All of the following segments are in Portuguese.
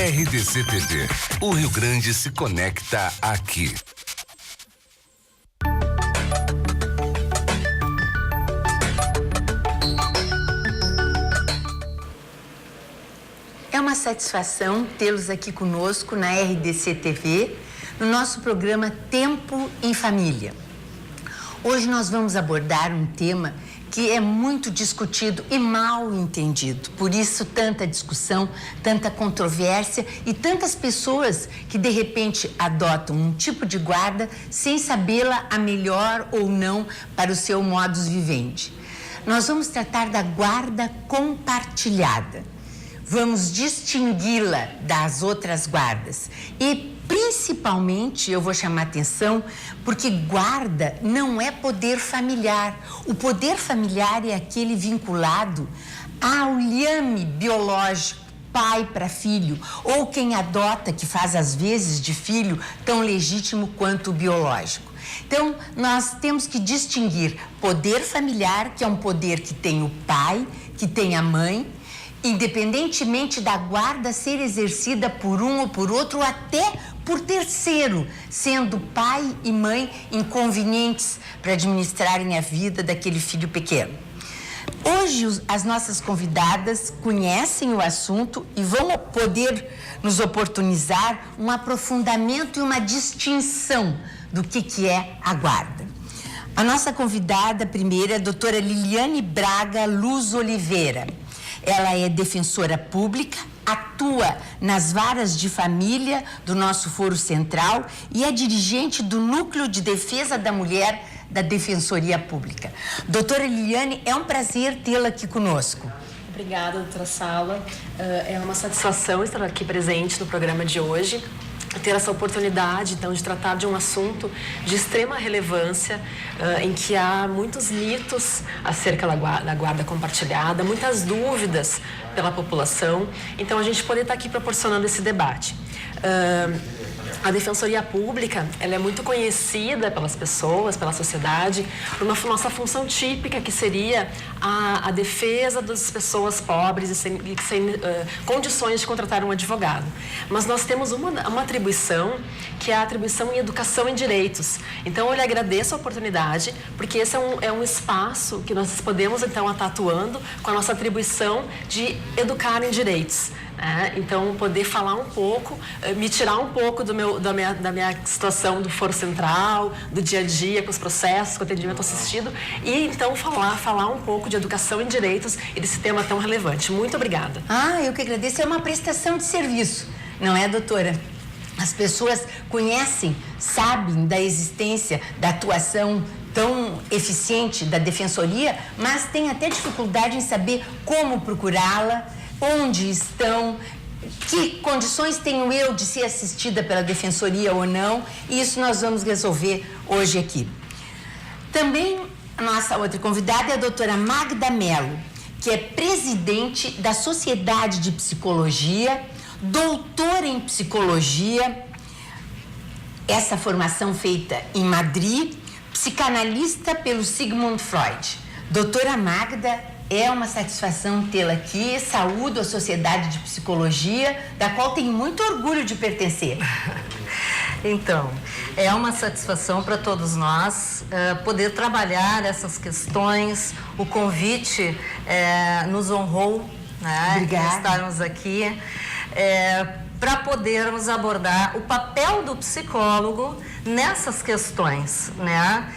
RDC TV. O Rio Grande se conecta aqui. É uma satisfação tê-los aqui conosco na RDC TV, no nosso programa Tempo em Família. Hoje nós vamos abordar um tema que é muito discutido e mal entendido. Por isso, tanta discussão, tanta controvérsia e tantas pessoas que, de repente, adotam um tipo de guarda sem sabê-la a melhor ou não para o seu modus vivendi. Nós vamos tratar da guarda compartilhada. Vamos distingui-la das outras guardas e, principalmente, eu vou chamar atenção porque guarda não é poder familiar. O poder familiar é aquele vinculado ao liame biológico, pai para filho, ou quem adota, que faz às vezes de filho tão legítimo quanto o biológico. Então, nós temos que distinguir poder familiar, que é um poder que tem o pai, que tem a mãe, independentemente da guarda ser exercida por um ou por outro, ou até por terceiro, sendo pai e mãe inconvenientes para administrarem a vida daquele filho pequeno. Hoje, as nossas convidadas conhecem o assunto e vão poder nos oportunizar um aprofundamento e uma distinção do que é a guarda. A nossa convidada primeira é a doutora Liliane Braga Luz Oliveira. Ela é defensora pública, atua nas varas de família do nosso Foro Central e é dirigente do Núcleo de Defesa da Mulher da Defensoria Pública. Doutora Liliane, é um prazer tê-la aqui conosco. Obrigada, doutora Sala. É uma satisfação estar aqui presente no programa de hoje. Ter essa oportunidade, então, de tratar de um assunto de extrema relevância, em que há muitos mitos acerca da guarda compartilhada, muitas dúvidas pela população. Então, a gente poder estar aqui proporcionando esse debate. A Defensoria Pública, ela é muito conhecida pelas pessoas, pela sociedade, por uma nossa função típica, que seria a defesa das pessoas pobres e sem condições de contratar um advogado. Mas nós temos uma atribuição, que é a atribuição em educação em direitos. Então, eu lhe agradeço a oportunidade, porque esse é um espaço que nós podemos, então, estar atuando com a nossa atribuição de educar em direitos. Então, poder falar um pouco, me tirar um pouco da minha situação do Foro Central, do dia a dia, com os processos, com o atendimento assistido, e então falar um pouco de educação em direitos e desse tema tão relevante. Muito obrigada. Eu que agradeço. É uma prestação de serviço, não é, doutora? As pessoas conhecem, sabem da existência, da atuação tão eficiente da Defensoria, mas têm até dificuldade em saber como procurá-la, onde estão, que condições tenho eu de ser assistida pela Defensoria ou não, e isso nós vamos resolver hoje aqui. Também a nossa outra convidada é a doutora Magda Mello, que é presidente da Sociedade de Psicologia, doutora em Psicologia, essa formação feita em Madrid, psicanalista pelo Sigmund Freud. Doutora Magda, é uma satisfação tê-la aqui. Saúdo a Sociedade de Psicologia, da qual tenho muito orgulho de pertencer. Então, é uma satisfação para todos nós poder trabalhar essas questões. O convite nos honrou, né? Obrigada. Estarmos aqui para podermos abordar o papel do psicólogo nessas questões, né?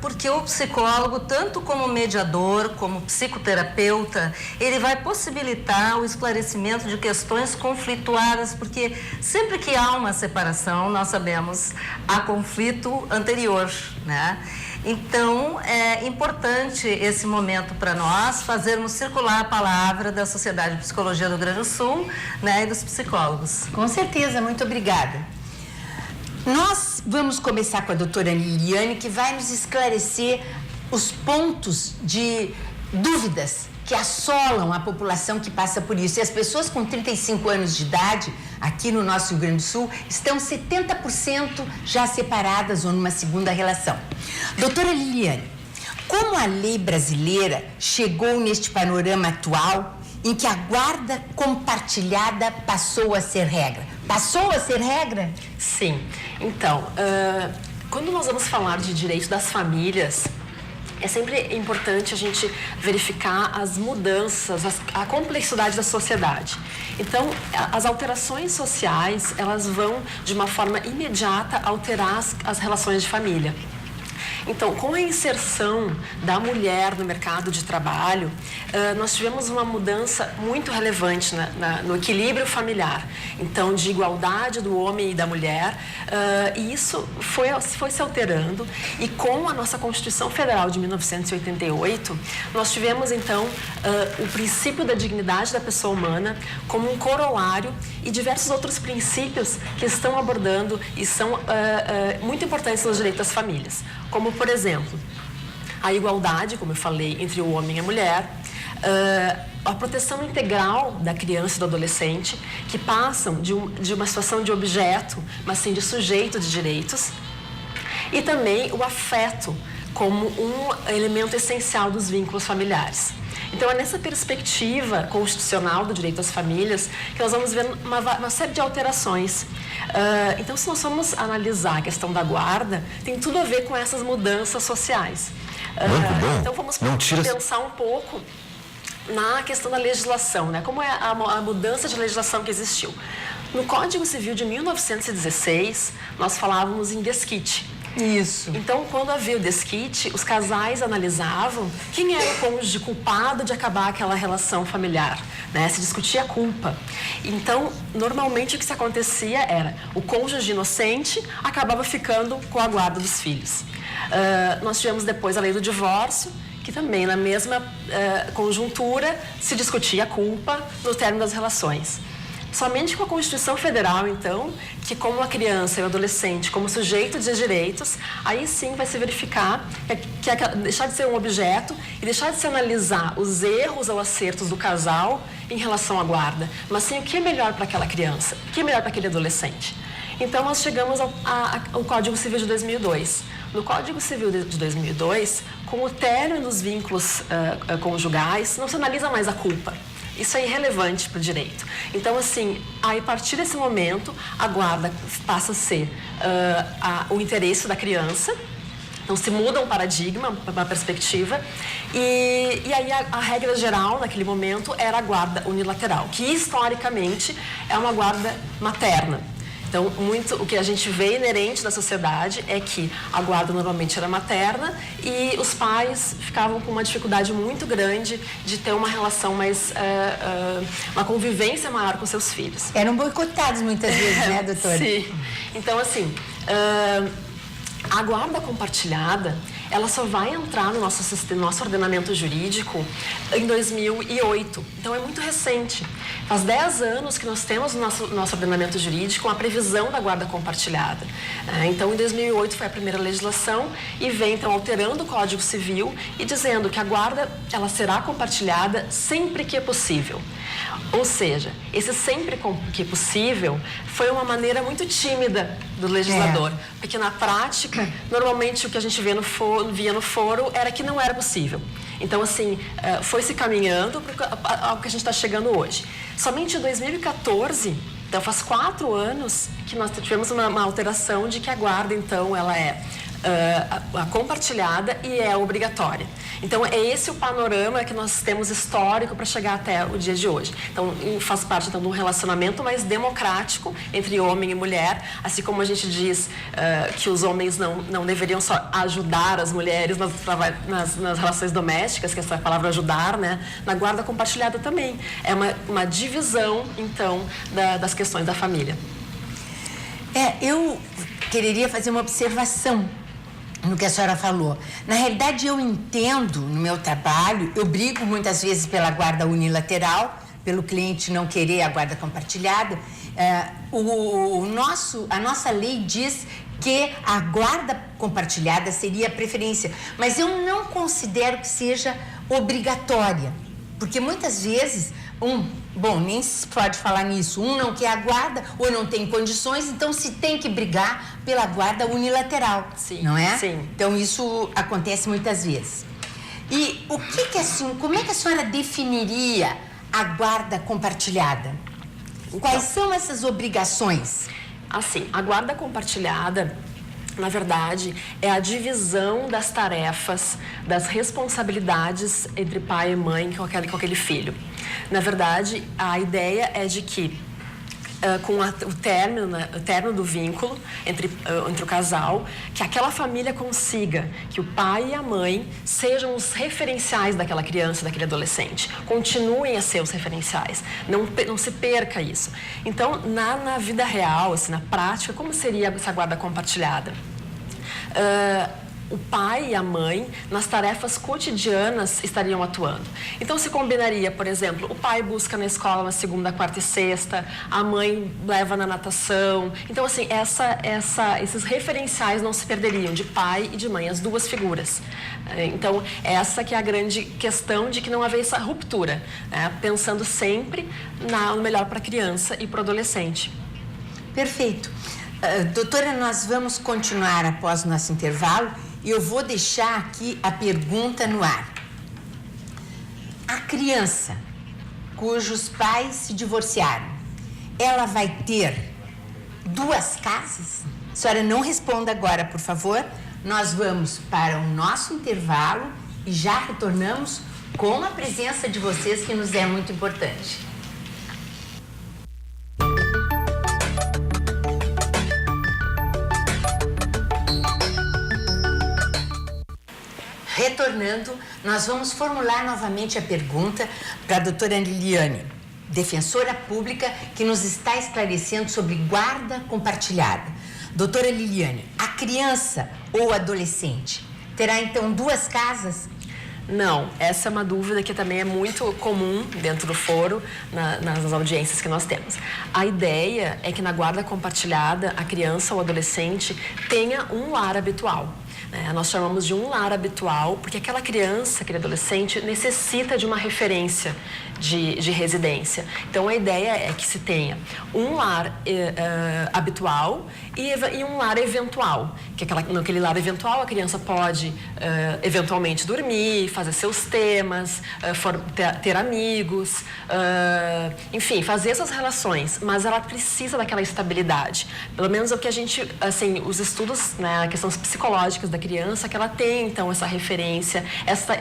Porque o psicólogo, tanto como mediador, como psicoterapeuta, ele vai possibilitar o esclarecimento de questões conflituadas, porque sempre que há uma separação, nós sabemos, há conflito anterior, né? Então, é importante esse momento para nós fazermos circular a palavra da Sociedade de Psicologia do Rio Grande do Sul, né, e dos psicólogos. Com certeza, muito obrigada. Nós vamos começar com a doutora Liliane, que vai nos esclarecer os pontos de dúvidas que assolam a população que passa por isso. E as pessoas com 35 anos de idade, aqui no nosso Rio Grande do Sul, estão 70% já separadas ou numa segunda relação. Doutora Liliane, como a lei brasileira chegou neste panorama atual em que a guarda compartilhada passou a ser regra? Passou a ser regra? Sim. Então, quando nós vamos falar de direito das famílias, é sempre importante a gente verificar as mudanças, a complexidade da sociedade. Então, as alterações sociais, elas vão, de uma forma imediata, alterar as relações de família. Então, com a inserção da mulher no mercado de trabalho, nós tivemos uma mudança muito relevante no equilíbrio familiar. Então, de igualdade do homem e da mulher, e isso foi se alterando. E com a nossa Constituição Federal de 1988, nós tivemos, então, o princípio da dignidade da pessoa humana como um corolário e diversos outros princípios que estão abordando e são muito importantes nos direitos das famílias. Como, por exemplo, a igualdade, como eu falei, entre o homem e a mulher, a proteção integral da criança e do adolescente, que passam de uma situação de objeto, mas sim de sujeito de direitos, e também o afeto como um elemento essencial dos vínculos familiares. Então, é nessa perspectiva constitucional do direito às famílias que nós vamos ver uma série de alterações. Então, se nós formos analisar a questão da guarda, tem tudo a ver com essas mudanças sociais. Então, vamos pensar um pouco na questão da legislação, né? Como é a mudança de legislação que existiu. No Código Civil de 1916, nós falávamos em desquite. Isso. Então, quando havia o desquite, os casais analisavam quem era o cônjuge culpado de acabar aquela relação familiar, né? Se discutia a culpa. Então, normalmente o que se acontecia era o cônjuge inocente acabava ficando com a guarda dos filhos. Nós tivemos depois a lei do divórcio, que também na mesma conjuntura se discutia a culpa no término das relações. Somente com a Constituição Federal, então, que como a criança e o adolescente, como sujeito de direitos, aí sim vai se verificar que deixar de ser um objeto e deixar de se analisar os erros ou acertos do casal em relação à guarda, mas sim o que é melhor para aquela criança, o que é melhor para aquele adolescente. Então, nós chegamos ao Código Civil de 2002. No Código Civil de 2002, com o término dos vínculos conjugais, não se analisa mais a culpa. Isso é irrelevante para o direito. Então, assim, aí, a partir desse momento, a guarda passa a ser o interesse da criança. Então, se muda um paradigma, uma perspectiva. E aí, a regra geral, naquele momento, era a guarda unilateral, que, historicamente, é uma guarda materna. Então, o que a gente vê inerente da sociedade é que a guarda normalmente era materna e os pais ficavam com uma dificuldade muito grande de ter uma relação mais, uma convivência maior com seus filhos. Eram boicotados muitas vezes, né, doutora? Sim. Então, assim, a guarda compartilhada, ela só vai entrar no nosso ordenamento jurídico em 2008. Então, é muito recente. Faz 10 anos que nós temos no nosso ordenamento jurídico a previsão da guarda compartilhada. Então, em 2008 foi a primeira legislação e vem, então, alterando o Código Civil e dizendo que a guarda ela será compartilhada sempre que é possível. Ou seja, esse sempre que é possível foi uma maneira muito tímida do legislador, porque na prática, normalmente o que a gente via no foro era que não era possível. Então, assim, foi se caminhando ao que a gente está chegando hoje. Somente em 2014, então faz 4 anos que nós tivemos uma alteração de que a guarda, então, ela é a compartilhada e é obrigatória. Então, é esse o panorama que nós temos histórico para chegar até o dia de hoje. Então, faz parte então, de um relacionamento mais democrático entre homem e mulher, assim como a gente diz que os homens não deveriam só ajudar as mulheres nas relações domésticas, que essa palavra ajudar, né? Na guarda compartilhada também. É uma divisão, então, das questões da família. Eu queria fazer uma observação no que a senhora falou. Na realidade, eu entendo no meu trabalho, eu brigo muitas vezes pela guarda unilateral, pelo cliente não querer a guarda compartilhada. A nossa lei diz que a guarda compartilhada seria a preferência, mas eu não considero que seja obrigatória, porque muitas vezes nem se pode falar nisso, não quer a guarda ou não tem condições, então se tem que brigar pela guarda unilateral, sim, não é? Sim. Então isso acontece muitas vezes. E como é que a senhora definiria a guarda compartilhada? Quais são essas obrigações? Assim, a guarda compartilhada, na verdade, é a divisão das tarefas, das responsabilidades entre pai e mãe com aquele filho. Na verdade, a ideia é de que com o término do vínculo entre o casal, que aquela família consiga que o pai e a mãe sejam os referenciais daquela criança, daquele adolescente. Continuem a ser os referenciais. Não se perca isso. Então, na vida real, assim, na prática, como seria essa guarda compartilhada? O pai e a mãe, nas tarefas cotidianas, estariam atuando. Então, se combinaria, por exemplo, o pai busca na escola na segunda, quarta e sexta, a mãe leva na natação. Então, assim, esses referenciais não se perderiam, de pai e de mãe, as duas figuras. Então, essa que é a grande questão de que não haver essa ruptura, né? Pensando sempre no melhor para a criança e para o adolescente. Perfeito. Doutora, nós vamos continuar após o nosso intervalo e eu vou deixar aqui a pergunta no ar. A criança cujos pais se divorciaram, ela vai ter duas casas? A senhora não responda agora, por favor. Nós vamos para o nosso intervalo e já retornamos com a presença de vocês, que nos é muito importante. Retornando, nós vamos formular novamente a pergunta para a doutora Liliane, defensora pública, que nos está esclarecendo sobre guarda compartilhada. Doutora Liliane, a criança ou adolescente terá então duas casas? Não, essa é uma dúvida que também é muito comum dentro do foro, nas audiências que nós temos. A ideia é que na guarda compartilhada, a criança ou adolescente tenha um lar habitual. Nós chamamos de um lar habitual porque aquela criança, aquele adolescente necessita de uma referência de residência. Então, a ideia é que se tenha um lar habitual e um lar eventual. Que naquele lar eventual, a criança pode eventualmente dormir, fazer seus temas, ter amigos, enfim, fazer essas relações, mas ela precisa daquela estabilidade. Pelo menos é o que a gente, assim, os estudos, né, questões psicológicas da criança, que ela tem, então, essa referência, essa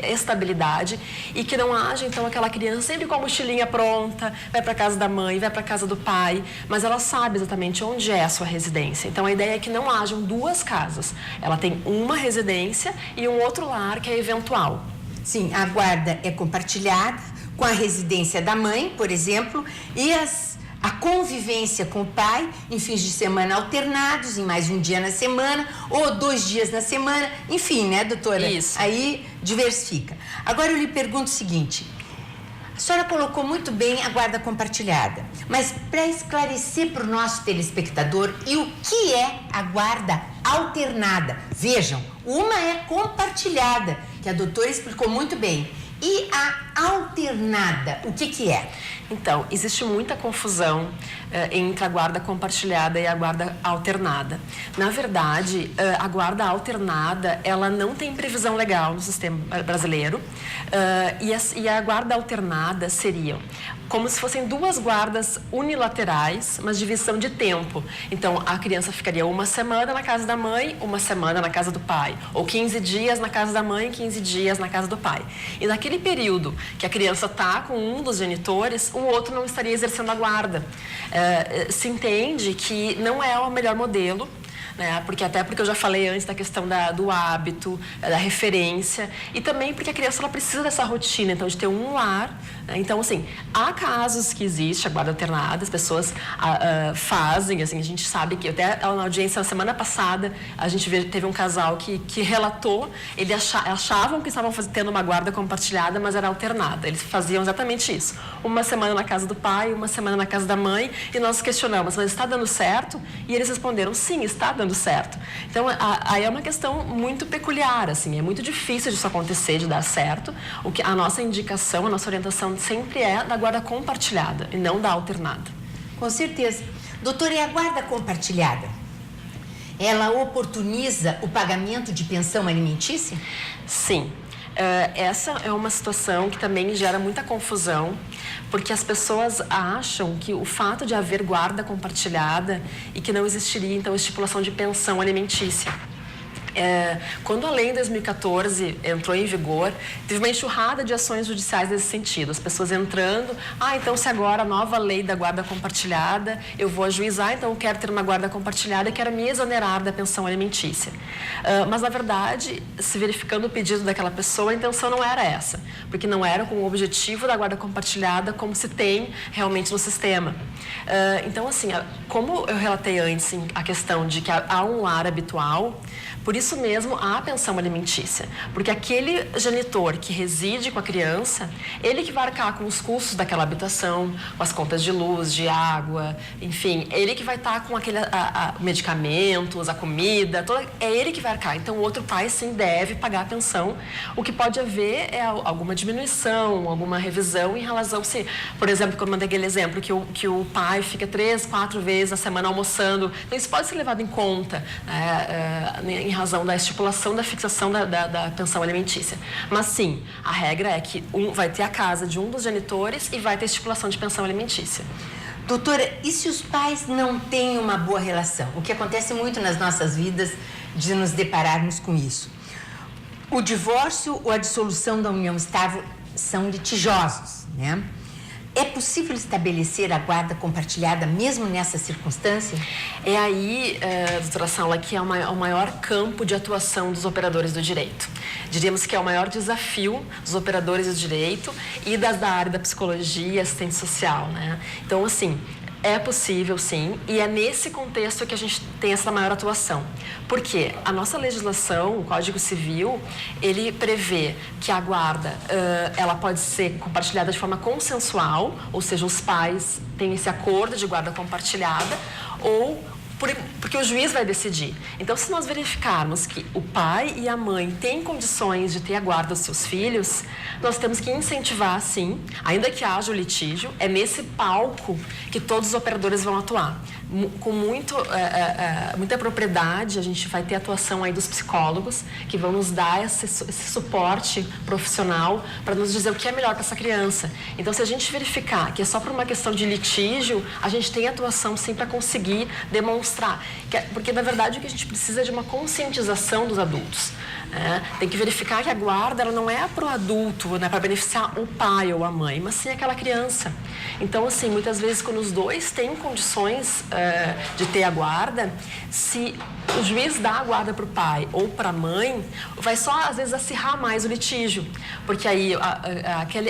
estabilidade, e que não haja, então, aquela criança sempre com a mochilinha pronta, vai para casa da mãe, vai para casa do pai, mas ela sabe exatamente onde é a sua residência. Então, a ideia é que não hajam duas casas. Ela tem uma residência e um outro lar que é eventual. Sim, a guarda é compartilhada com a residência da mãe, por exemplo, e a convivência com o pai em fins de semana alternados, em mais um dia na semana ou 2 dias na semana, enfim, né, doutora? Isso. Aí diversifica. Agora eu lhe pergunto o seguinte: a senhora colocou muito bem a guarda compartilhada, mas para esclarecer para o nosso telespectador, e o que é a guarda alternada? Vejam, uma é compartilhada, que a doutora explicou muito bem. E a alternada, o que é? Então, existe muita confusão entre a guarda compartilhada e a guarda alternada. Na verdade, a guarda alternada, ela não tem previsão legal no sistema brasileiro, e a guarda alternada seriam como se fossem duas guardas unilaterais, mas divisão de tempo. Então, a criança ficaria uma semana na casa da mãe, uma semana na casa do pai, ou 15 dias na casa da mãe, 15 dias na casa do pai. E naquele período que a criança está com um dos genitores, o outro não estaria exercendo a guarda. Se entende que não é o melhor modelo, né? Porque eu já falei antes da questão do hábito, da referência, e também porque a criança ela precisa dessa rotina, então de ter um lar, né? Então, assim, há casos que existe a guarda alternada, as pessoas fazem, assim, a gente sabe que até na audiência na semana passada a gente teve um casal que relatou, eles achavam que estavam tendo uma guarda compartilhada, mas era alternada. Eles faziam exatamente isso, uma semana na casa do pai, uma semana na casa da mãe, e nós questionamos, mas está dando certo? E eles responderam, sim, está dando certo. Então, aí é uma questão muito peculiar, assim, é muito difícil disso acontecer, de dar certo. A nossa indicação, a nossa orientação sempre é da guarda compartilhada e não da alternada. Com certeza. Doutora, e a guarda compartilhada? Ela oportuniza o pagamento de pensão alimentícia? Sim. Essa é uma situação que também gera muita confusão, porque as pessoas acham que o fato de haver guarda compartilhada e que não existiria, então, estipulação de pensão alimentícia. Quando a lei em 2014 entrou em vigor, teve uma enxurrada de ações judiciais nesse sentido. As pessoas entrando, então se agora a nova lei da guarda compartilhada, eu vou ajuizar, então eu quero ter uma guarda compartilhada e quero me exonerar da pensão alimentícia. Mas, na verdade, se verificando o pedido daquela pessoa, a intenção não era essa, porque não era com o objetivo da guarda compartilhada como se tem realmente no sistema. Então, assim, como eu relatei antes a questão de que há um lar habitual, por isso mesmo há a pensão alimentícia, porque aquele genitor que reside com a criança, ele que vai arcar com os custos daquela habitação, com as contas de luz, de água, enfim, ele que vai estar com aquele medicamentos, a comida, é ele que vai arcar. Então o outro pai sim deve pagar a pensão. O que pode haver é alguma diminuição, alguma revisão em relação se, por exemplo, como eu mandei aquele exemplo, que o pai fica 3, 4 vezes na semana almoçando, então isso pode ser levado em conta, em razão da estipulação da fixação da pensão alimentícia. Mas sim, a regra é que vai ter a casa de um dos genitores e vai ter estipulação de pensão alimentícia. Doutora, e se os pais não têm uma boa relação? O que acontece muito nas nossas vidas de nos depararmos com isso. O divórcio ou a dissolução da união estável são litigiosos, né? É possível estabelecer a guarda compartilhada mesmo nessa circunstância? É aí, doutora Saula, que é o maior campo de atuação dos operadores do direito. Diríamos que é o maior desafio dos operadores do direito e da área da psicologia e assistente social, né? Então, assim, é possível, sim, e é nesse contexto que a gente tem essa maior atuação. Porque a nossa legislação, o Código Civil, ele prevê que a guarda, ela pode ser compartilhada de forma consensual, ou seja, os pais têm esse acordo de guarda compartilhada, ou porque o juiz vai decidir. Então, se nós verificarmos que o pai e a mãe têm condições de ter a guarda dos seus filhos, nós temos que incentivar, sim, ainda que haja o litígio, é nesse palco que todos os operadores vão atuar. Com muita propriedade, a gente vai ter a atuação aí dos psicólogos, que vão nos dar esse suporte profissional para nos dizer o que é melhor para essa criança. Então, se a gente verificar que é só por uma questão de litígio, a gente tem atuação sim para conseguir demonstrar. Porque, na verdade, o que a gente precisa é de uma conscientização dos adultos. Tem que verificar que a guarda ela não é para o adulto, né, para beneficiar o pai ou a mãe, mas sim aquela criança. Então, assim, muitas vezes quando os dois têm condições de ter a guarda, se o juiz dá a guarda para o pai ou para a mãe, vai só, às vezes, acirrar mais o litígio. Porque aí,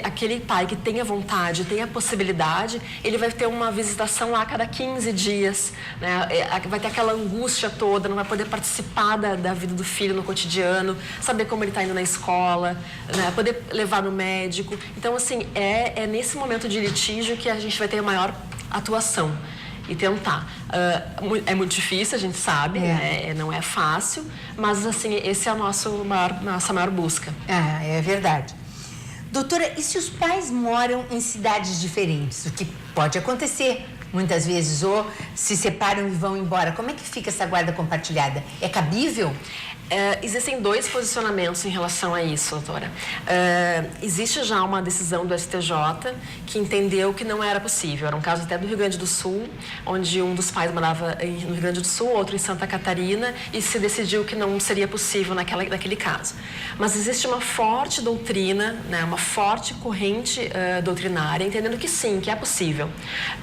aquele pai que tem a vontade, tem a possibilidade, ele vai ter uma visitação lá a cada 15 dias, né? Vai ter aquela angústia toda, não vai poder participar da vida do filho no cotidiano, saber como ele está indo na escola, né? Poder levar no médico. Então, assim, é nesse momento de litígio que a gente vai ter a maior atuação e tentar. É muito difícil, a gente sabe, né? Não é fácil, mas, assim, esse é a nossa maior busca. É verdade. Doutora, e se os pais moram em cidades diferentes? O que pode acontecer muitas vezes, ou se separam e vão embora. Como é que fica essa guarda compartilhada? É cabível? Existem 2 posicionamentos em relação a isso, doutora. Existe já uma decisão do STJ que entendeu que não era possível. Era um caso até do Rio Grande do Sul, onde um dos pais morava no Rio Grande do Sul, outro em Santa Catarina, e se decidiu que não seria possível naquele caso. Mas existe uma forte doutrina, né, uma forte corrente doutrinária, entendendo que sim, que é possível.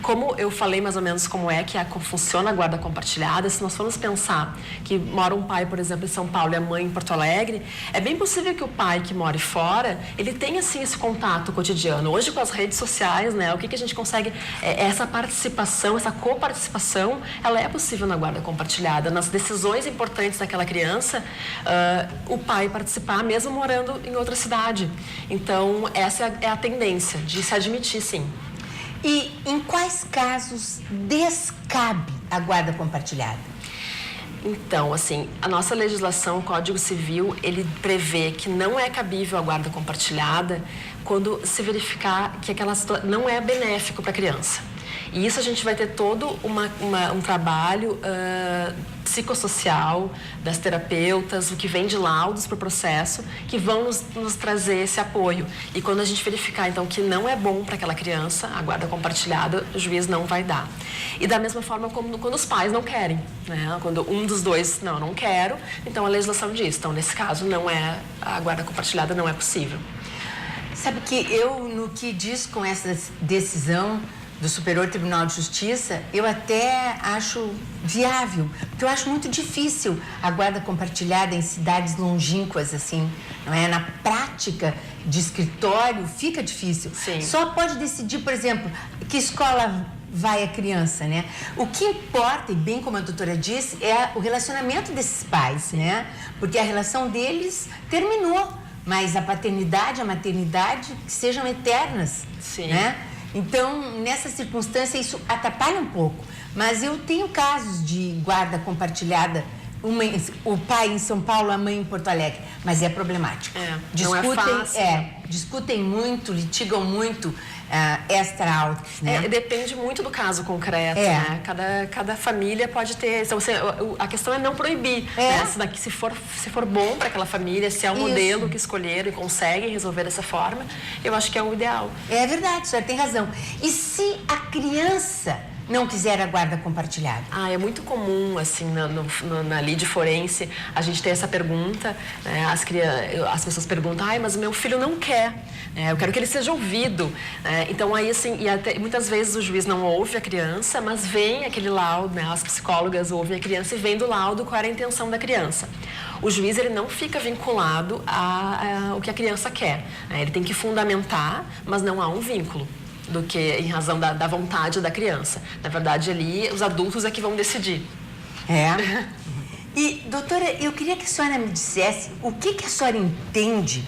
Como eu falei mais ou menos como é que funciona a guarda compartilhada, se nós formos pensar que mora um pai, por exemplo, em São Paulo e a mãe em Porto Alegre, é bem possível que o pai que mora fora, ele tenha sim esse contato cotidiano. Hoje com as redes sociais, né, o que a gente consegue, essa participação, essa coparticipação, ela é possível na guarda compartilhada. Nas decisões importantes daquela criança, o pai participar mesmo morando em outra cidade. Então, essa é a tendência de se admitir, sim. E em quais casos descabe a guarda compartilhada? Então, assim, a nossa legislação, o Código Civil, ele prevê que não é cabível a guarda compartilhada quando se verificar que aquela situação não é benéfico para a criança. E isso a gente vai ter todo um trabalho psicossocial das terapeutas, o que vem de laudos para o processo, que vão nos trazer esse apoio. E quando a gente verificar, então, que não é bom para aquela criança, a guarda compartilhada, o juiz não vai dar. E da mesma forma como quando os pais não querem, né? Quando um dos dois, não quero, então a legislação diz. Então, nesse caso, a guarda compartilhada não é possível. Sabe que eu, no que diz com essa decisão do Superior Tribunal de Justiça, eu até acho viável, porque eu acho muito difícil a guarda compartilhada em cidades longínquas, assim, não é? Na prática de escritório fica difícil. Sim. Só pode decidir, por exemplo, que escola vai a criança, né? O que importa, e bem como a doutora disse, é o relacionamento desses pais, né? Porque a relação deles terminou, mas a paternidade, a maternidade, que sejam eternas, Sim. né? Então, nessa circunstância, isso atrapalha um pouco. Mas eu tenho casos de guarda compartilhada, o pai em São Paulo, a mãe em Porto Alegre, mas é problemático. Não é fácil. Discutem muito, litigam muito extra-autos, né? Depende muito do caso concreto, né? Cada família pode ter... Então, a questão é não proibir, né? Se for bom para aquela família, se é o modelo que escolheram e conseguem resolver dessa forma, eu acho que é o ideal. É verdade, a senhora tem razão. E se a criança não quiser a guarda compartilhada? É muito comum, assim, na lide forense, a gente ter essa pergunta, né? As pessoas perguntam, mas o meu filho não quer, eu quero que ele seja ouvido. Então, aí, assim, muitas vezes o juiz não ouve a criança, mas vem aquele laudo, né? As psicólogas ouvem a criança e vem do laudo qual era a intenção da criança. O juiz, ele não fica vinculado ao que a criança quer, né? Ele tem que fundamentar, mas não há um vínculo do que em razão da vontade da criança. Na verdade, ali, os adultos é que vão decidir. E, doutora, eu queria que a senhora me dissesse o que a senhora entende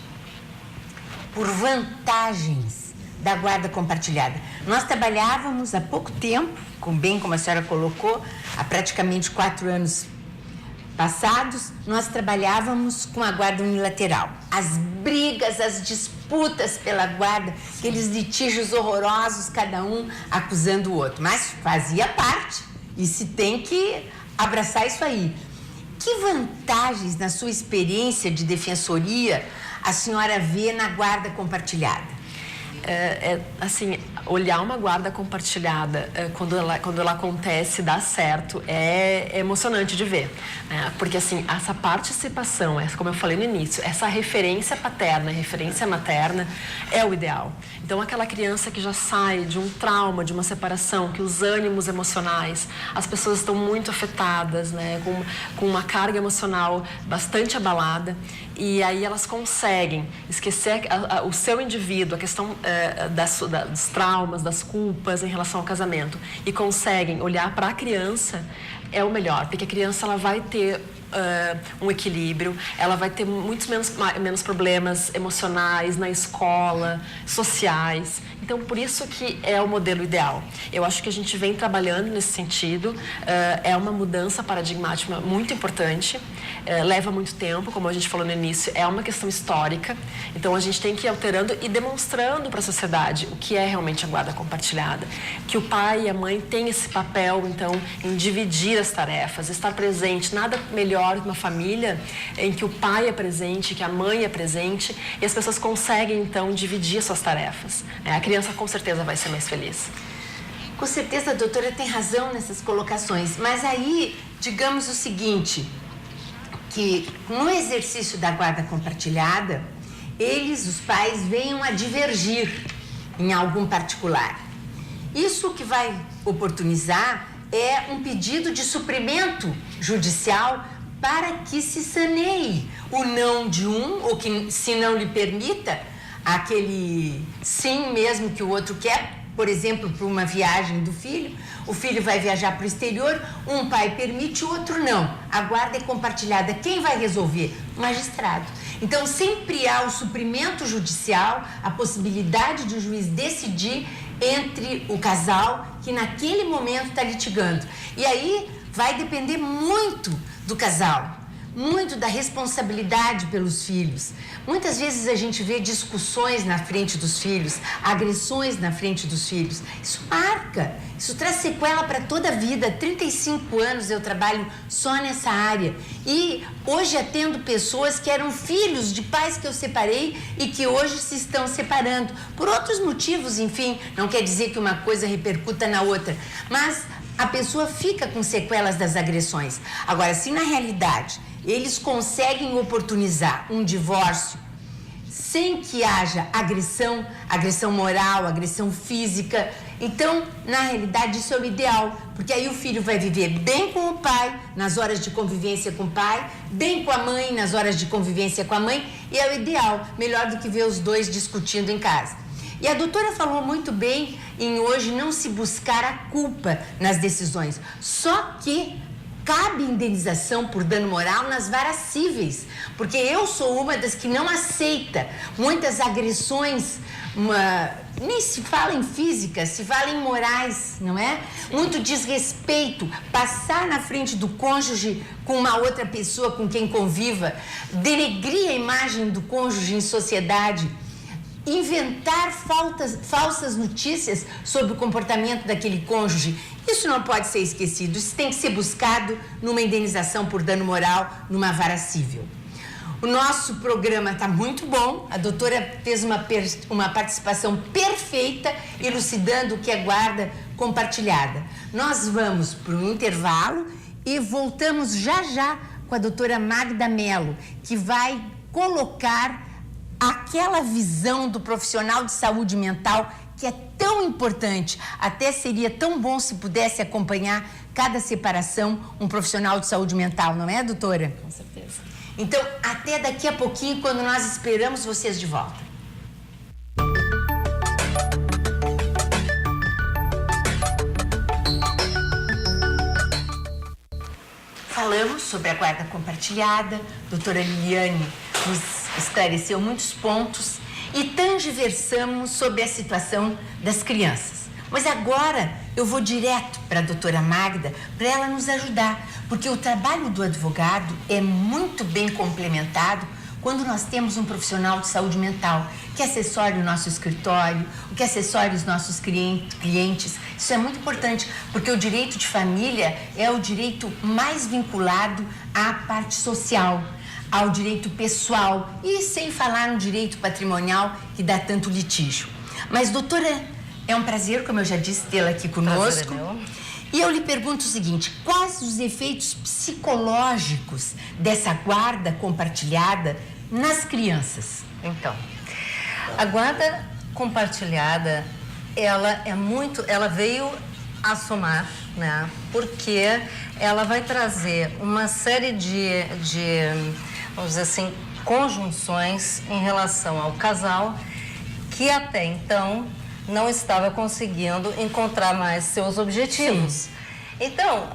por vantagens da guarda compartilhada. Nós trabalhávamos há pouco tempo, bem como a senhora colocou, há praticamente 4 anos passados, nós trabalhávamos com a guarda unilateral. As brigas, as disputas pela guarda, aqueles litígios horrorosos, cada um acusando o outro. Mas fazia parte e se tem que abraçar isso aí. Que vantagens, na sua experiência de defensoria, a senhora vê na guarda compartilhada? Assim, olhar uma guarda compartilhada quando ela acontece, dá certo, é emocionante de ver, né? Porque, assim, essa participação, como eu falei no início, essa referência paterna, referência materna é o ideal. Então, aquela criança que já sai de um trauma, de uma separação, que os ânimos emocionais, as pessoas estão muito afetadas, né? Com uma carga emocional bastante abalada, e aí elas conseguem esquecer o seu indivíduo, a questão dos traumas, das culpas em relação ao casamento, e conseguem olhar para a criança, é o melhor, porque a criança ela vai ter um equilíbrio, ela vai ter muitos menos problemas emocionais na escola, sociais. Então, por isso que é o modelo ideal. Eu acho que a gente vem trabalhando nesse sentido, é uma mudança paradigmática muito importante, leva muito tempo, como a gente falou no início, é uma questão histórica, então a gente tem que ir alterando e demonstrando para a sociedade o que é realmente a guarda compartilhada, que o pai e a mãe têm esse papel, então, em dividir as tarefas, estar presente, nada melhor que uma família em que o pai é presente, que a mãe é presente, e as pessoas conseguem, então, dividir suas tarefas. A criança, com certeza, vai ser mais feliz. Com certeza a doutora tem razão nessas colocações, mas aí, digamos o seguinte, que no exercício da guarda compartilhada, os pais, venham a divergir em algum particular. Isso que vai oportunizar é um pedido de suprimento judicial para que se saneie o não de um, ou que se não lhe permita aquele sim mesmo que o outro quer, por exemplo, para uma viagem do filho. O filho vai viajar para o exterior, um pai permite, o outro não. A guarda é compartilhada. Quem vai resolver? O magistrado. Então, sempre há o suprimento judicial, a possibilidade de o juiz decidir entre o casal que naquele momento está litigando. E aí vai depender muito do casal, muito da responsabilidade pelos filhos. Muitas vezes a gente vê discussões na frente dos filhos, agressões na frente dos filhos. Isso marca, isso traz sequela para toda a vida. 35 anos eu trabalho só nessa área e hoje atendo pessoas que eram filhos de pais que eu separei e que hoje se estão separando. Por outros motivos, enfim, não quer dizer que uma coisa repercuta na outra, mas a pessoa fica com sequelas das agressões. Agora, se na realidade eles conseguem oportunizar um divórcio sem que haja agressão moral, agressão física, então, na realidade, isso é o ideal, porque aí o filho vai viver bem com o pai, nas horas de convivência com o pai, bem com a mãe, nas horas de convivência com a mãe, e é o ideal, melhor do que ver os dois discutindo em casa. E a doutora falou muito bem em hoje não se buscar a culpa nas decisões, só que cabe indenização por dano moral nas varas cíveis, porque eu sou uma das que não aceita muitas agressões, nem se fala em física, se fala em morais, não é? Muito desrespeito, passar na frente do cônjuge com uma outra pessoa com quem conviva, denegrir a imagem do cônjuge em sociedade, inventar falsas notícias sobre o comportamento daquele cônjuge. Isso não pode ser esquecido, isso tem que ser buscado numa indenização por dano moral, numa vara cível. O nosso programa está muito bom, a doutora fez uma participação perfeita, elucidando o que é guarda compartilhada. Nós vamos para um intervalo e voltamos já com a doutora Magda Mello, que vai colocar aquela visão do profissional de saúde mental que é tão importante. Até seria tão bom se pudesse acompanhar cada separação um profissional de saúde mental, não é, doutora? Com certeza. Então, até daqui a pouquinho, quando nós esperamos vocês de volta. Falamos sobre a guarda compartilhada, a doutora Liliane nos esclareceu muitos pontos e tangiversamos sobre a situação das crianças. Mas agora eu vou direto para a doutora Magda para ela nos ajudar, porque o trabalho do advogado é muito bem complementado quando nós temos um profissional de saúde mental que assessore o nosso escritório, que assessore os nossos clientes. Isso é muito importante, porque o direito de família é o direito mais vinculado à parte social, ao direito pessoal e sem falar no direito patrimonial que dá tanto litígio. Mas, doutora, é um prazer, como eu já disse, tê-la aqui conosco. E eu lhe pergunto o seguinte, quais os efeitos psicológicos dessa guarda compartilhada nas crianças? Então, a guarda compartilhada, ela veio a somar, né? Porque ela vai trazer uma série de vamos dizer assim, conjunções em relação ao casal que até então não estava conseguindo encontrar mais seus objetivos. Sim. Então,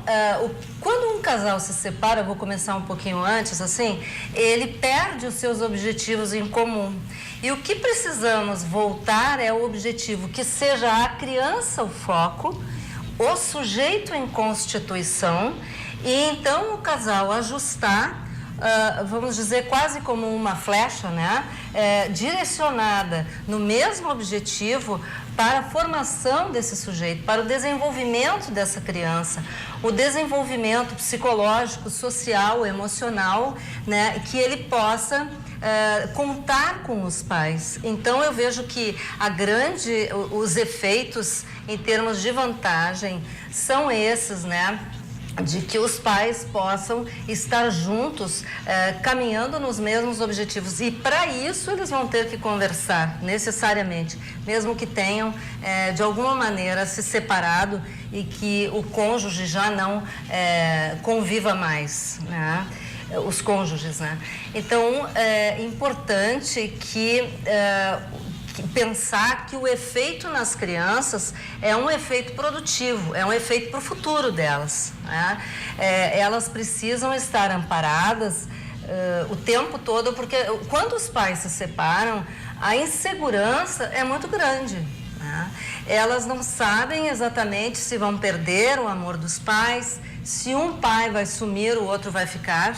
quando um casal se separa, eu vou começar um pouquinho antes, assim, ele perde os seus objetivos em comum. E o que precisamos voltar é o objetivo que seja a criança o foco, o sujeito em constituição, e então o casal ajustar, vamos dizer, quase como uma flecha, né? Direcionada no mesmo objetivo para a formação desse sujeito, para o desenvolvimento dessa criança, o desenvolvimento psicológico, social, emocional, né? Que ele possa contar com os pais. Então eu vejo que os efeitos em termos de vantagem são esses, né? De que os pais possam estar juntos, caminhando nos mesmos objetivos. E para isso eles vão ter que conversar, necessariamente, mesmo que tenham, de alguma maneira, se separado e que o cônjuge já não conviva mais, né? Os cônjuges, né? Então, é importante que pensar que o efeito nas crianças é um efeito produtivo, é um efeito para o futuro delas, né? Elas precisam estar amparadas o tempo todo, porque quando os pais se separam, a insegurança é muito grande, né? Elas não sabem exatamente se vão perder o amor dos pais, se um pai vai sumir, o outro vai ficar,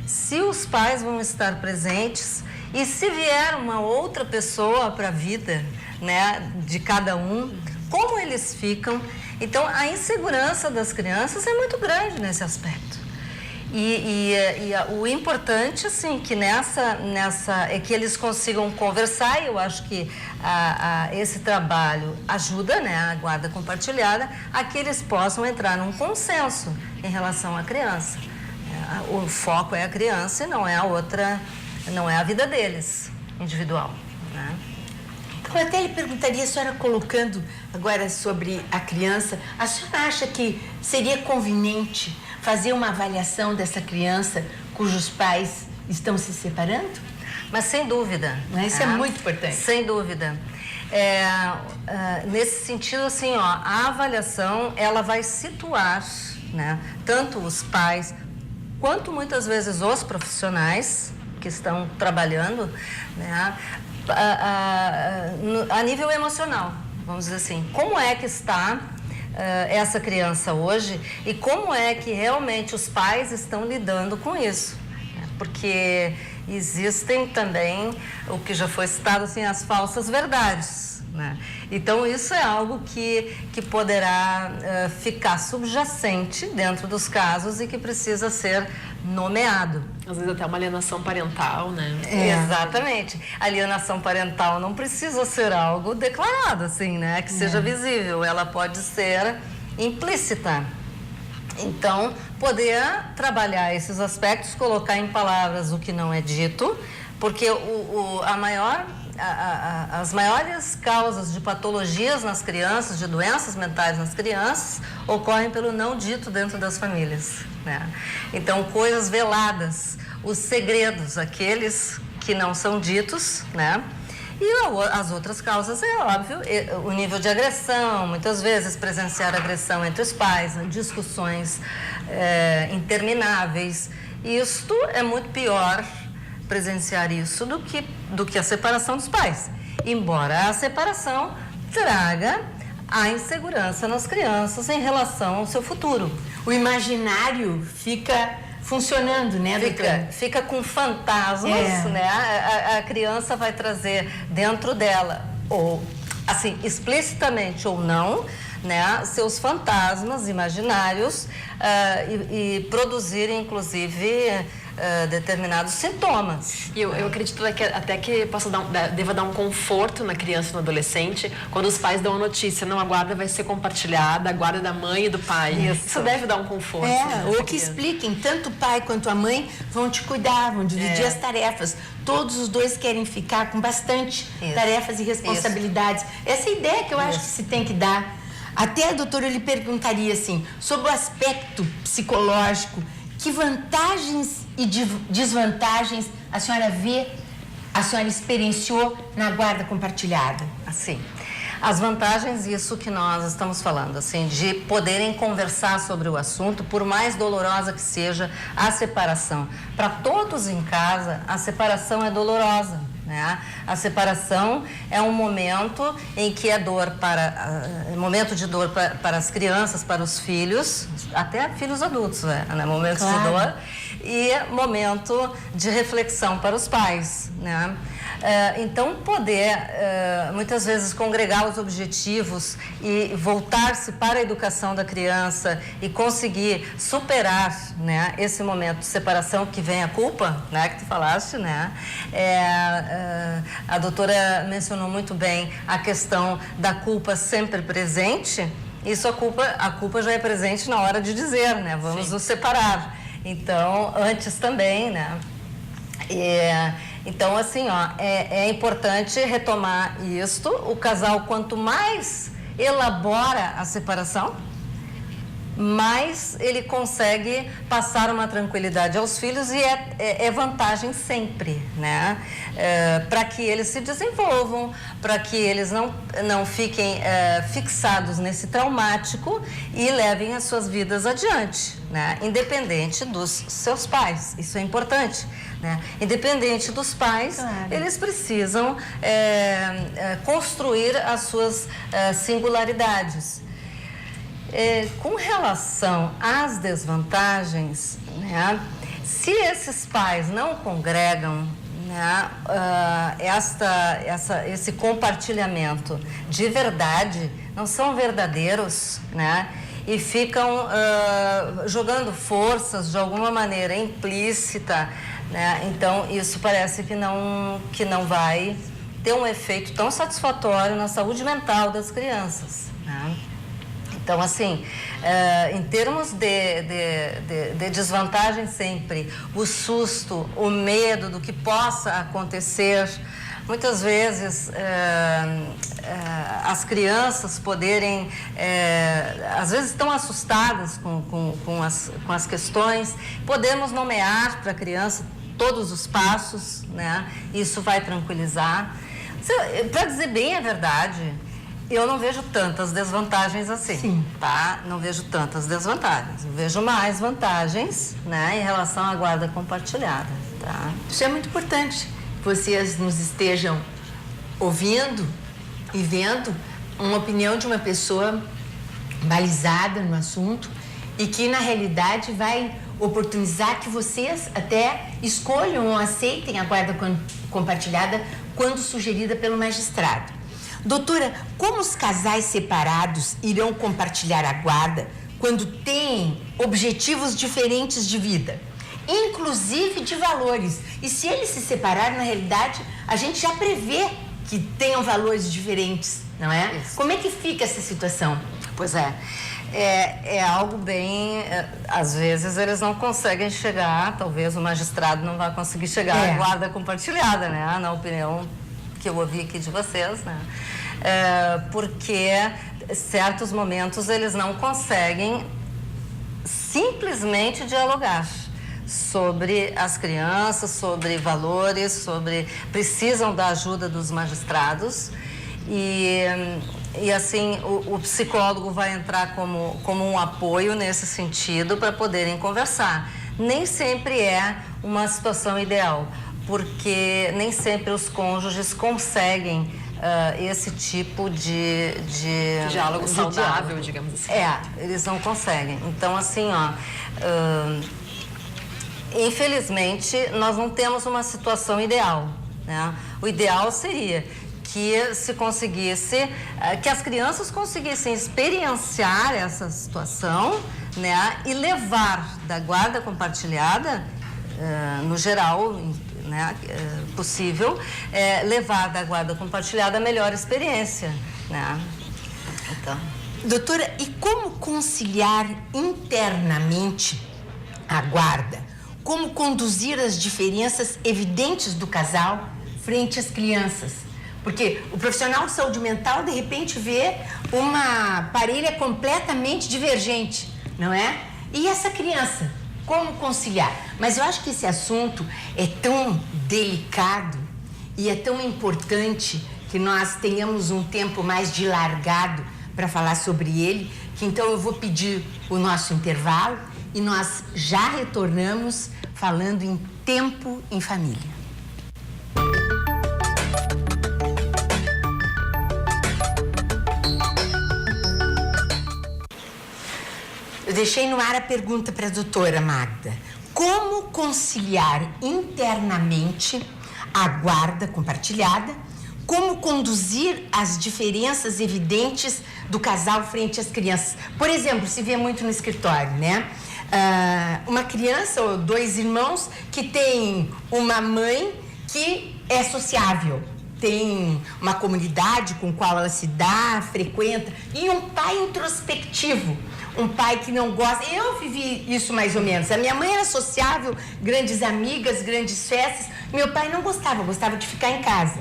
se os pais vão estar presentes e se vier uma outra pessoa para a vida, né, de cada um, como eles ficam. Então, a insegurança das crianças é muito grande nesse aspecto. O importante, assim, que é que eles consigam conversar, e eu acho que esse trabalho ajuda, né, a guarda compartilhada, a que eles possam entrar num consenso em relação à criança. O foco é a criança e não é a outra, não é a vida deles, individual, né? Eu até lhe perguntaria, a senhora colocando agora sobre a criança, a senhora acha que seria conveniente fazer uma avaliação dessa criança cujos pais estão se separando? Mas sem dúvida. Isso é muito importante. Sem dúvida. Nesse sentido, assim, a avaliação, ela vai situar, né, tanto os pais quanto muitas vezes os profissionais que estão trabalhando, né, a nível emocional, vamos dizer assim. Como é que está essa criança hoje e como é que realmente os pais estão lidando com isso? Porque existem também, o que já foi citado, assim, as falsas verdades, né? Então, isso é algo que poderá ficar subjacente dentro dos casos e que precisa ser nomeado. Às vezes até uma alienação parental, né? Exatamente. A alienação parental não precisa ser algo declarado, assim, né? Que seja visível. Ela pode ser implícita. Então, poder trabalhar esses aspectos, colocar em palavras o que não é dito, porque as maiores causas de patologias nas crianças, de doenças mentais nas crianças, ocorrem pelo não dito dentro das famílias, né? Então, coisas veladas, os segredos, aqueles que não são ditos, né? E as outras causas, é óbvio, o nível de agressão, muitas vezes presenciar agressão entre os pais, discussões intermináveis. Isto é muito pior, presenciar isso, do que a separação dos pais. Embora a separação traga a insegurança nas crianças em relação ao seu futuro. O imaginário fica funcionando, né, doutora? Fica com fantasmas, né? A criança vai trazer dentro dela, ou assim, explicitamente ou não, né, seus fantasmas imaginários e produzir, inclusive, determinados sintomas. E eu acredito até que deva dar um conforto na criança e no adolescente quando os pais dão a notícia, não, a guarda vai ser compartilhada, a guarda da mãe e do pai. Isso deve dar um conforto. Ou que expliquem, tanto o pai quanto a mãe vão te cuidar, vão dividir as tarefas. Todos os dois querem ficar com bastante tarefas e responsabilidades. Essa é a ideia que eu acho que se tem que dar. Até a doutora, eu lhe perguntaria assim, sobre o aspecto psicológico, que vantagens e desvantagens a senhora vê, a senhora experienciou na guarda compartilhada? Assim, as vantagens, isso que nós estamos falando, assim, de poderem conversar sobre o assunto, por mais dolorosa que seja a separação. Para todos em casa, a separação é dolorosa, né? A separação é um momento em que é momento de dor para as crianças, para os filhos, até filhos adultos, né? Momentos de dor, e momento de reflexão para os pais, né? Então, poder, muitas vezes, congregar os objetivos e voltar-se para a educação da criança e conseguir superar, né, esse momento de separação que vem a culpa, né, que tu falaste, né? A doutora mencionou muito bem a questão da culpa sempre presente. Isso, a culpa já é presente na hora de dizer, né? Vamos nos separar. Então, antes também, né? Então, assim, é importante retomar isto. O casal, quanto mais elabora a separação, mais ele consegue passar uma tranquilidade aos filhos e é vantagem sempre, né? Para que eles se desenvolvam, para que eles não fiquem fixados nesse traumático e levem as suas vidas adiante, né? Independente dos seus pais, isso é importante, né? Independente dos pais, eles precisam construir as suas singularidades. Com relação às desvantagens, né, Se esses pais não congregam, né, esse compartilhamento de verdade, não são verdadeiros, né, e ficam jogando forças de alguma maneira implícita, né, então isso parece que não vai ter um efeito tão satisfatório na saúde mental das crianças, né? Então, assim, em termos de desvantagem sempre, o susto, o medo do que possa acontecer, muitas vezes as crianças poderem, às vezes estão assustadas com as questões, podemos nomear para a criança todos os passos, né? Isso vai tranquilizar. Para dizer bem a verdade, eu não vejo tantas desvantagens assim. Sim. Tá? Não vejo tantas desvantagens. Eu vejo mais vantagens, né, em relação à guarda compartilhada. Tá? Isso é muito importante. Vocês nos estejam ouvindo e vendo uma opinião de uma pessoa balizada no assunto e que, na realidade, vai oportunizar que vocês até escolham ou aceitem a guarda compartilhada quando sugerida pelo magistrado. Doutora, como os casais separados irão compartilhar a guarda quando têm objetivos diferentes de vida, inclusive de valores? E se eles se separarem, na realidade, a gente já prevê que tenham valores diferentes, não é? Isso. Como é que fica essa situação? Pois é algo bem... às vezes eles não conseguem chegar, talvez o magistrado não vá conseguir chegar à guarda compartilhada, né? Na opinião que eu ouvi aqui de vocês, né? Porque certos momentos eles não conseguem simplesmente dialogar sobre as crianças, sobre valores, precisam da ajuda dos magistrados e assim o psicólogo vai entrar como um apoio nesse sentido para poderem conversar. Nem sempre é uma situação ideal, porque nem sempre os cônjuges conseguem esse tipo de diálogo saudável, digamos assim. Eles não conseguem. Então, assim, infelizmente, nós não temos uma situação ideal, né? O ideal seria que se conseguisse, que as crianças conseguissem experienciar essa situação, né? E levar da guarda compartilhada, no geral, né, possível, levar da guarda compartilhada a melhor experiência, né? Então. Doutora, e como conciliar internamente a guarda? Como conduzir as diferenças evidentes do casal frente às crianças? Porque o profissional de saúde mental, de repente, vê uma parelha completamente divergente, não é? E essa criança? Como conciliar? Mas eu acho que esse assunto é tão delicado e é tão importante que nós tenhamos um tempo mais dilargado para falar sobre ele, que então eu vou pedir o nosso intervalo e nós já retornamos falando em Tempo em Família. Eu deixei no ar a pergunta para a doutora Magda. Como conciliar internamente a guarda compartilhada? Como conduzir as diferenças evidentes do casal frente às crianças? Por exemplo, se vê muito no escritório, né? Uma criança ou dois irmãos que tem uma mãe que é sociável, tem uma comunidade com a qual ela se dá, frequenta, e um pai introspectivo. Um pai que não gosta. Eu vivi isso mais ou menos. A minha mãe era sociável, grandes amigas, grandes festas. Meu pai não gostava de ficar em casa.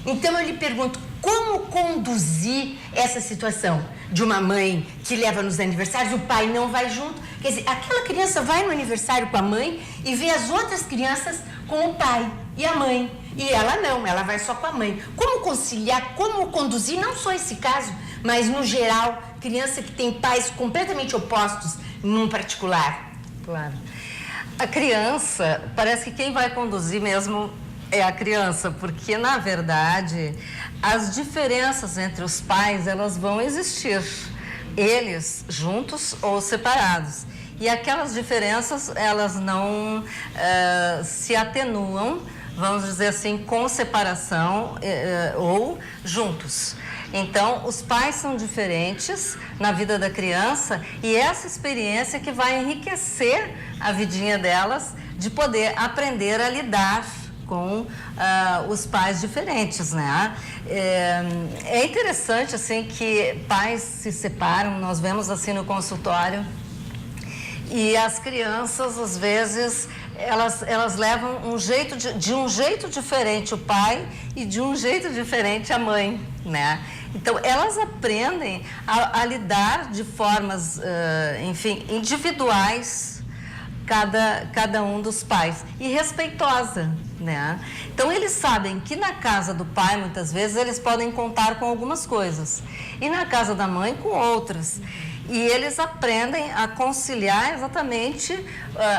Então eu lhe pergunto, como conduzir essa situação de uma mãe que leva nos aniversários, o pai não vai junto? Quer dizer, aquela criança vai no aniversário com a mãe e vê as outras crianças com o pai e a mãe. E ela não, ela vai só com a mãe. Como conciliar, como conduzir, não só esse caso, mas no geral, criança que tem pais completamente opostos num particular? Claro. A criança, parece que quem vai conduzir mesmo é a criança, porque, na verdade, as diferenças entre os pais, elas vão existir, eles juntos ou separados. E aquelas diferenças, elas não se atenuam, vamos dizer assim, com separação ou juntos. Então, os pais são diferentes na vida da criança e essa experiência que vai enriquecer a vidinha delas de poder aprender a lidar com os pais diferentes, né? É interessante, assim, que pais se separam, nós vemos assim no consultório, e as crianças, às vezes, elas levam de um jeito diferente o pai e de um jeito diferente a mãe, né? Então, elas aprendem a lidar de formas, enfim, individuais, cada um dos pais, e respeitosa, né? Então, eles sabem que na casa do pai, muitas vezes, eles podem contar com algumas coisas, e na casa da mãe, com outras. E eles aprendem a conciliar exatamente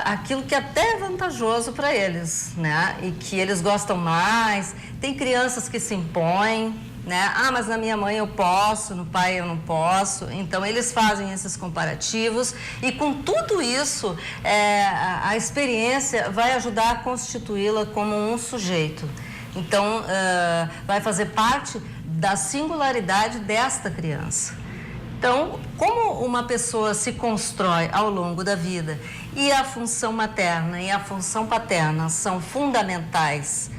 aquilo que até é vantajoso para eles, né? E que eles gostam mais. Tem crianças que se impõem, né? Ah, mas na minha mãe eu posso, no pai eu não posso. Então, eles fazem esses comparativos e com tudo isso, a experiência vai ajudar a constituí-la como um sujeito. Então, vai fazer parte da singularidade desta criança. Então, como uma pessoa se constrói ao longo da vida e a função materna e a função paterna são fundamentais,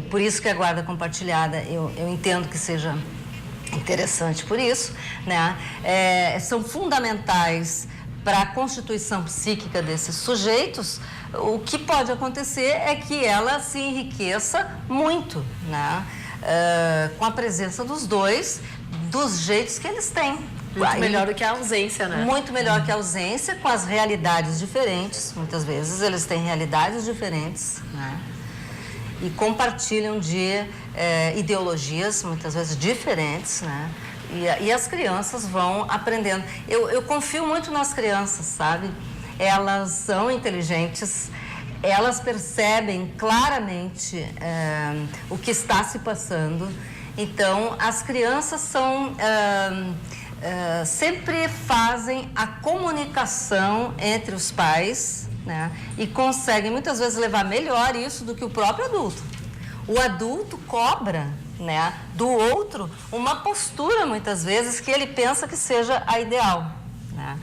por isso que a guarda compartilhada eu entendo que seja interessante por isso, né? São fundamentais para a constituição psíquica desses sujeitos. O que pode acontecer é que ela se enriqueça muito, né? Com a presença dos dois, dos jeitos que eles têm. Muito melhor do que a ausência, né? Muito melhor que a ausência, com as realidades diferentes. Muitas vezes eles têm realidades diferentes, né? E compartilham de ideologias, muitas vezes diferentes, né? E as crianças vão aprendendo. Eu confio muito nas crianças, sabe? Elas são inteligentes, elas percebem claramente o que está se passando. Então, as crianças são... sempre fazem a comunicação entre os pais, né? E conseguem muitas vezes levar melhor isso do que o próprio adulto. O adulto cobra, né, do outro uma postura, muitas vezes, que ele pensa que seja a ideal, né?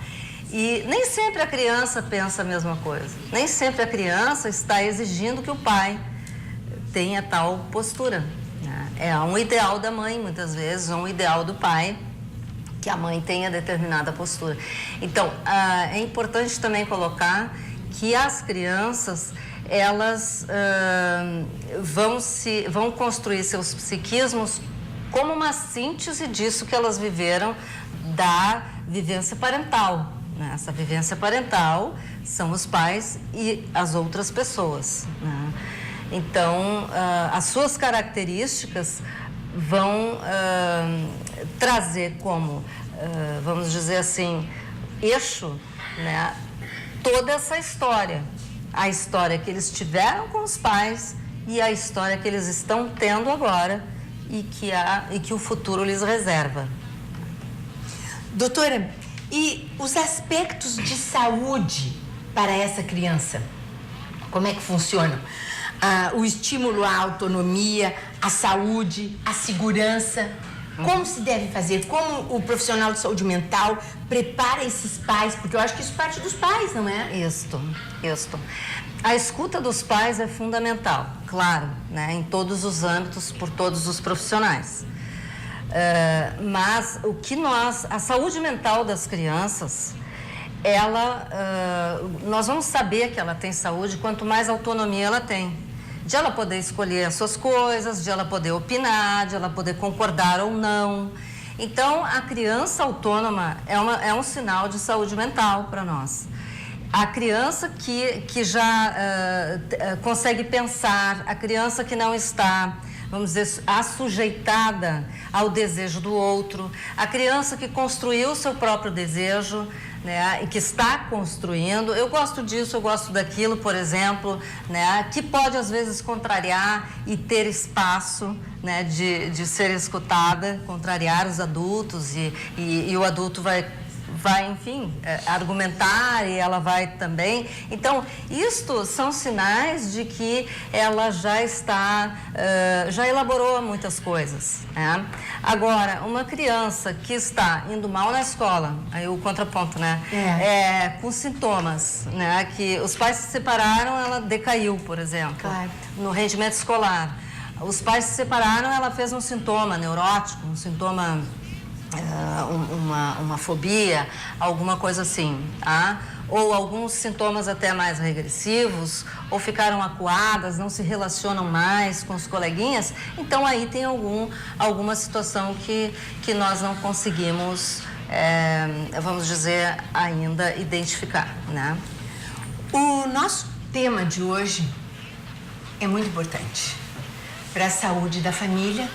E nem sempre a criança pensa a mesma coisa. Nem sempre a criança está exigindo que o pai tenha tal postura, né? É um ideal da mãe, muitas vezes, ou um ideal do pai, que a mãe tenha determinada postura. Então, é importante também colocar que as crianças, elas vão construir seus psiquismos como uma síntese disso que elas viveram da vivência parental, né? Essa vivência parental são os pais e as outras pessoas, né? Então, as suas características vão trazer como, vamos dizer assim, eixo, né, toda essa história. A história que eles tiveram com os pais e a história que eles estão tendo agora e que o futuro lhes reserva. Doutora, e os aspectos de saúde para essa criança? Como é que funcionam? O estímulo à autonomia, à saúde, à segurança. Como se deve fazer? Como o profissional de saúde mental prepara esses pais? Porque eu acho que isso parte dos pais, não é? Isso. A escuta dos pais é fundamental, claro, né, em todos os âmbitos, por todos os profissionais. Mas a saúde mental das crianças, nós vamos saber que ela tem saúde quanto mais autonomia ela tem. De ela poder escolher as suas coisas, de ela poder opinar, de ela poder concordar ou não. Então, a criança autônoma é um sinal de saúde mental para nós. A criança que já consegue pensar, a criança que não está, vamos dizer, assujeitada ao desejo do outro, a criança que construiu o seu próprio desejo, né, e que está construindo, eu gosto disso, eu gosto daquilo, por exemplo, né, que pode às vezes contrariar e ter espaço, né, de ser escutada, contrariar os adultos e o adulto vai, enfim, argumentar e ela vai também. Então, isto são sinais de que ela já está, já elaborou muitas coisas, né? Agora, uma criança que está indo mal na escola, aí o contraponto, né? Com sintomas, né? Que os pais se separaram, ela decaiu, por exemplo, Claro. no rendimento escolar. Os pais se separaram, ela fez um sintoma neurótico, um sintoma, uma fobia, alguma coisa assim, tá? Ou alguns sintomas até mais regressivos, ou ficaram acuadas, não se relacionam mais com os coleguinhas. Então, aí tem alguma situação que nós não conseguimos, vamos dizer, ainda identificar, né? O nosso tema de hoje é muito importante para a saúde da família,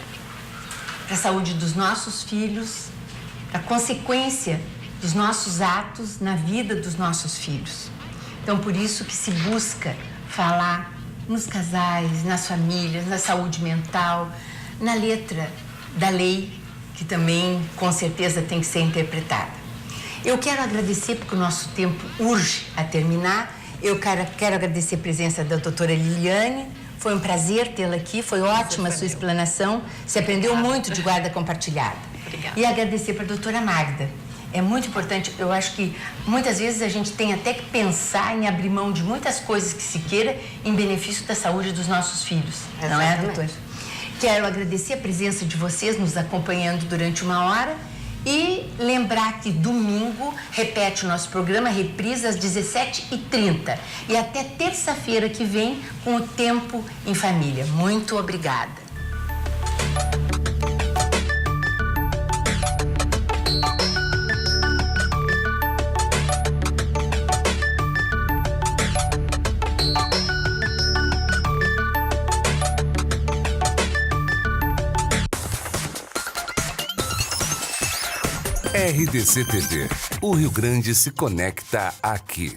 para a saúde dos nossos filhos, para a consequência dos nossos atos na vida dos nossos filhos. Então, por isso que se busca falar nos casais, nas famílias, na saúde mental, na letra da lei, que também, com certeza, tem que ser interpretada. Eu quero agradecer, porque o nosso tempo urge a terminar. Eu quero agradecer a presença da doutora Liliane. Foi um prazer tê-la aqui, foi ótima a sua explanação. Você aprendeu muito de guarda compartilhada. Obrigada. E agradecer para a doutora Magda. É muito importante, eu acho que muitas vezes a gente tem até que pensar em abrir mão de muitas coisas que se queira em benefício da saúde dos nossos filhos. Não é, doutora? Quero agradecer a presença de vocês nos acompanhando durante uma hora e lembrar que domingo repete o nosso programa, reprisa às 17h30 e até terça-feira que vem com o Tempo em Família. Muito obrigada. RDC TV. O Rio Grande se conecta aqui.